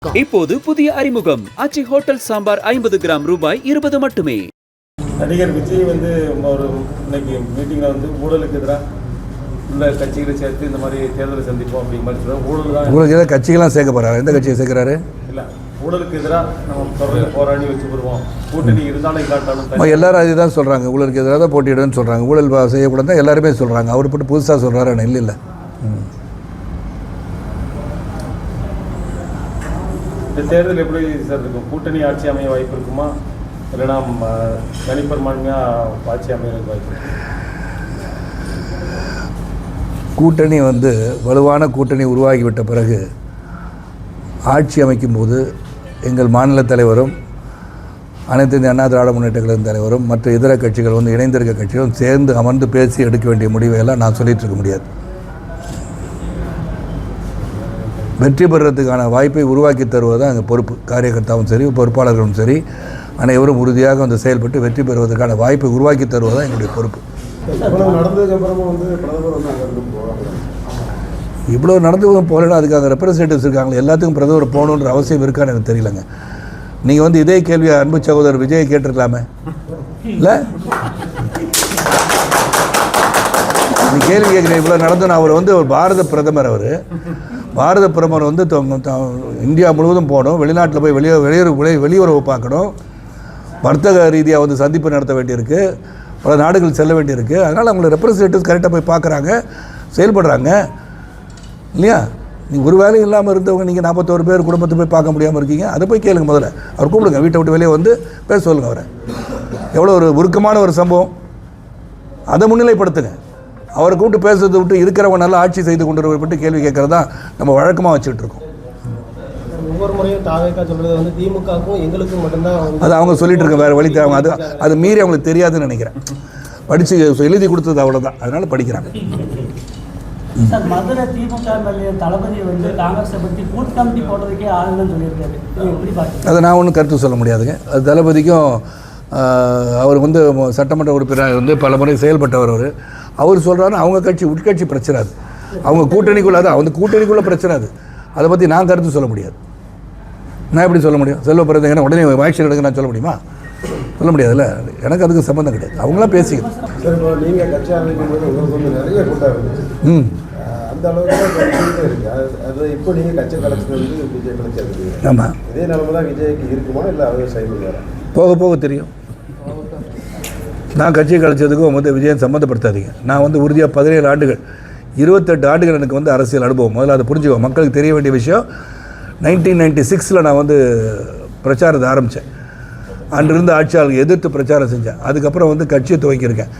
இப்போது புதிய அறிமுகம் ஆச்சி ஹோட்டல் சாம்பார் 50 கிராம் ரூபாய் 20 மட்டுமே. நடிகர் விஜய் வந்து ஒரு இன்னைக்கு மீட்டிங்கில் வந்து ஊழலுக்கு எதிராக உள்ள கட்சிகளை சேர்த்து இந்த மாதிரி தேர்தலை சந்திப்போம் அப்படிங்கிற மாதிரி சொல்கிறார். ஊழல் தான் உங்களுக்கு எதாவது கட்சிகள்லாம் சேர்க்க போகிறாரு. எந்த கட்சியை சேர்க்குறாரு? இல்லை, ஊழலுக்கு எதிராக நம்ம தொடர்ந்து போராடி வச்சு வருவோம். கூட்டணி இருந்தாலும் இல்லாட்டாலும் எல்லாரும் அதுதான் சொல்கிறாங்க. ஊழலுக்கு எதிராக தான் போட்டியிடுன்னு சொல்கிறாங்க. ஊழல் செய்யக்கூடாது தான் எல்லாருமே சொல்கிறாங்க. அவர் போட்டு புதுசாக சொல்கிறாரு. இல்லை இல்லை, இந்த தேர்தல் எப்படி சார் இருக்கும்? கூட்டணி ஆட்சி அமைய வாய்ப்பு இருக்குமா, இல்லைனா தனிப்பெரும்பான்மையாக ஆட்சி அமையறதுக்கு வாய்ப்பு? கூட்டணி வலுவான கூட்டணி உருவாகிவிட்ட பிறகு ஆட்சி அமைக்கும் போது எங்கள் மாநில தலைவரும் அனைத்து இந்திய அண்ணா திராவிட முன்னேற்ற கழக தலைவரும் மற்ற இதர கட்சிகள் இணைந்திருக்க கட்சிகளும் சேர்ந்து அமர்ந்து பேசி எடுக்க வேண்டிய முடிவையெல்லாம் நான் சொல்லிகிட்டு இருக்க முடியாது. வெற்றி பெறுறதுக்கான வாய்ப்பை உருவாக்கி தருவது தான் எங்கள் பொறுப்பு. காரியகர்த்தாவும் சரி, பொறுப்பாளர்களும் சரி, அனைவரும் உறுதியாக செயல்பட்டு வெற்றி பெறுவதற்கான வாய்ப்பை உருவாக்கி தருவது தான் எங்களுடைய பொறுப்பு. இவ்வளோ நடந்து போகலன்னா அதுக்காக ரெப்ரஸன்டேட்டிவ்ஸ் இருக்காங்க. எல்லாத்துக்கும் பிரதமர் போகணுன்ற அவசியம் இருக்கான்னு எனக்கு தெரியலங்க. நீங்கள் இதே கேள்வியை அன்பு சகோதரர் விஜயை கேட்டிருக்கலாமே. இல்லை, நீ கேள்வி கேட்குறேன். இவ்வளோ நடந்து அவர் ஒரு பாரத பிரதமர். பாரத பிரதமர் இந்தியா முழுவதும் போகணும், வெளிநாட்டில் போய் வெளியுறவு பார்க்கணும், வர்த்தக ரீதியாக சந்திப்பு நடத்த வேண்டியிருக்கு, பல நாடுகள் செல்ல வேண்டியிருக்கு. அதனால் அவங்கள ரெப்ரஸன்டேட்டிவ்ஸ் கரெக்டாக போய் பார்க்குறாங்க, செயல்படுறாங்க இல்லையா? நீங்கள் ஒரு வேலையும் இல்லாமல் இருந்தவங்க நீங்கள் 41 பேர் குடும்பத்தை போய் பார்க்க முடியாமல் இருக்கீங்க. அதை போய் கேளுங்க. முதல்ல அவர் கூப்பிடுங்க, வீட்டை விட்டு வெளியே பேச சொல்லுங்கள். அவரை எவ்வளோ ஒரு உருக்கமான ஒரு சம்பவம், அதை முன்னிலைப்படுத்துங்க. அவரை கூப்பிட்டு பேசுறதை விட்டு இருக்கிறவங்க நல்லா ஆட்சி செய்து கொண்டு வரப்பட்டு கேள்வி கேட்கறது தான் நம்ம வழக்கமாக வச்சுட்டு இருக்கோம். ஒவ்வொரு முறையும் தாவேக்கா சொல்கிறது திமுகவுக்கும் எங்களுக்கும் மட்டும்தான் அது அவங்க சொல்லிட்டு இருக்க வேறு வழி தேவை. அது மீறி அவங்களுக்கு தெரியாதுன்னு நினைக்கிறேன். படித்து எழுதி கொடுத்தது அவ்வளோதான், அதனால் படிக்கிறாங்க. சார், மதுரை திமுக தளபதி காங்கிரஸை பற்றி பூத் கமிட்டி போடுறதுக்கே ஆளுநர் சொல்லியிருக்காரு. எப்படி பார்த்து அதை நான் ஒன்றும் கருத்து சொல்ல முடியாதுங்க. அது தளபதிக்கும் அவர் சட்டமன்ற உறுப்பினர் பல முறை செயல்பட்டவர். அவர் சொல்கிறாரு அவங்க கட்சி உட்கட்சி பிரச்சனை, அது அவங்க கூட்டணிக்குள்ளே, அது அவங்க கூட்டணிக்குள்ளே பிரச்சனை. அதை பற்றி நான் கருத்து சொல்ல முடியாது. நான் எப்படி சொல்ல முடியும்? செல்வ பிறந்தங்க உடனே ஆக்ஷன் எடுக்க நான் சொல்ல முடியுமா? சொல்ல முடியாதுல்ல. எனக்கு அதுக்கு சம்மந்தம் கிடையாது. அவங்களாம் பேசிக்கணும். நீங்கள் கட்சி அமைக்கும்போது உங்களுக்கு நிறைய கூட்டம் இருந்துச்சு. அந்த அளவுக்கு இருக்கு. அது இப்போ நீங்கள் கட்சி கலைச்சது விஜய் கலைச்சி. ஆமாம், இதே நிலைமை தான் விஜய்க்கு இருக்குமா, இல்லை அவங்க செயல்படுவாரா? போக போக தெரியும். நான் கட்சியை கழிச்சதுக்கும் விஜயன் சம்மந்தப்படுத்தாதீங்க. நான் உறுதியாக 17 ஆண்டுகள் 28 ஆண்டுகள் எனக்கு அரசியல் அனுபவம். முதல்ல அதை புரிஞ்சுக்கோ. மக்களுக்கு தெரிய வேண்டிய விஷயம், 1996 நான் பிரச்சாரத்தை ஆரம்பித்தேன். அன்றிருந்து ஆட்சியாளர்கள் எதிர்த்து பிரச்சாரம் செஞ்சேன். அதுக்கப்புறம் கட்சியை துவக்கியிருக்கேன்.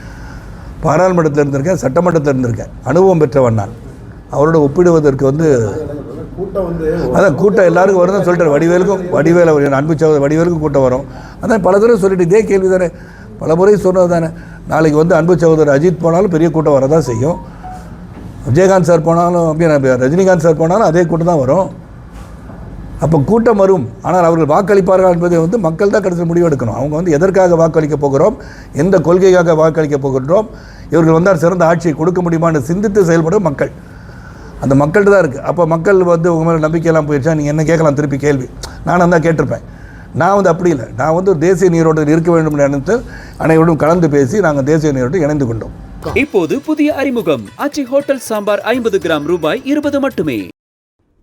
பாராளுமன்றத்தில் இருந்திருக்கேன், சட்டமன்றத்தில் இருந்திருக்கேன். அனுபவம் பெற்றவன் நான். அவரோட ஒப்பிடுவதற்கு அதான் கூட்டம் எல்லாருக்கும் வரும் தான் சொல்லிட்டார். வடிவேல் அன்பு சகோதரர் வடிவேலுக்கும் கூட்டம் வரும். அதான் பல தடவை சொல்லிட்டு இதே கேள்வி தானே, பல முறை சொன்னது தானே. நாளைக்கு அன்பு சகோதரர் அஜித் போனாலும் பெரிய கூட்டம் வரதான் செய்யும். விஜயகாந்த் சார் போனாலும், அப்படியே ரஜினிகாந்த் சார் போனாலும் அதே கூட்டம் தான் வரும். அப்போ கூட்டம் வரும். ஆனால் அவர்கள் வாக்களிப்பார்கள் என்பதை மக்கள் தான் கடைசியில் முடிவெடுக்கணும். அவங்க எதற்காக வாக்களிக்க போகிறோம், எந்த கொள்கைக்காக வாக்களிக்க போகின்றோம், இவர்கள் வந்தால் சிறந்த ஆட்சியை கொடுக்க முடியுமான்னு சிந்தித்து செயல்படும் மக்கள். அந்த மக்கள்கிட்ட தான் இருக்குது. அப்போ மக்கள் உங்கள் மேலே நம்பிக்கையெல்லாம் போயிடுச்சா, நீங்கள் என்ன கேட்கலாம் திருப்பி கேள்வி. நானும் தான் கேட்டிருப்பேன். நான் அப்படி இல்லை. நான் தேசிய நீரோட்டத்தில் இருக்க வேண்டும் என்று நினைத்து அனைவரும் கலந்து பேசி நாங்கள் தேசிய நீரோட்டத்தில் இணைந்து கொண்டோம். இப்போது புதிய அறிமுகம் ஆச்சி ஹோட்டல் சாம்பார் 50 கிராம் ரூபாய் 20 மட்டுமே.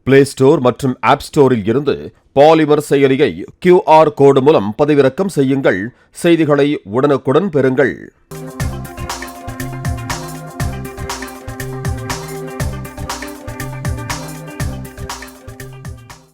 பிளே ஸ்டோர் மற்றும் ஆப் ஸ்டோரில் இருந்து பாலிமர் செயலியை QR கோடு மூலம் பதிவிறக்கம் செய்யுங்கள். செய்திகளை உடனுக்குடன் பெறுங்கள்.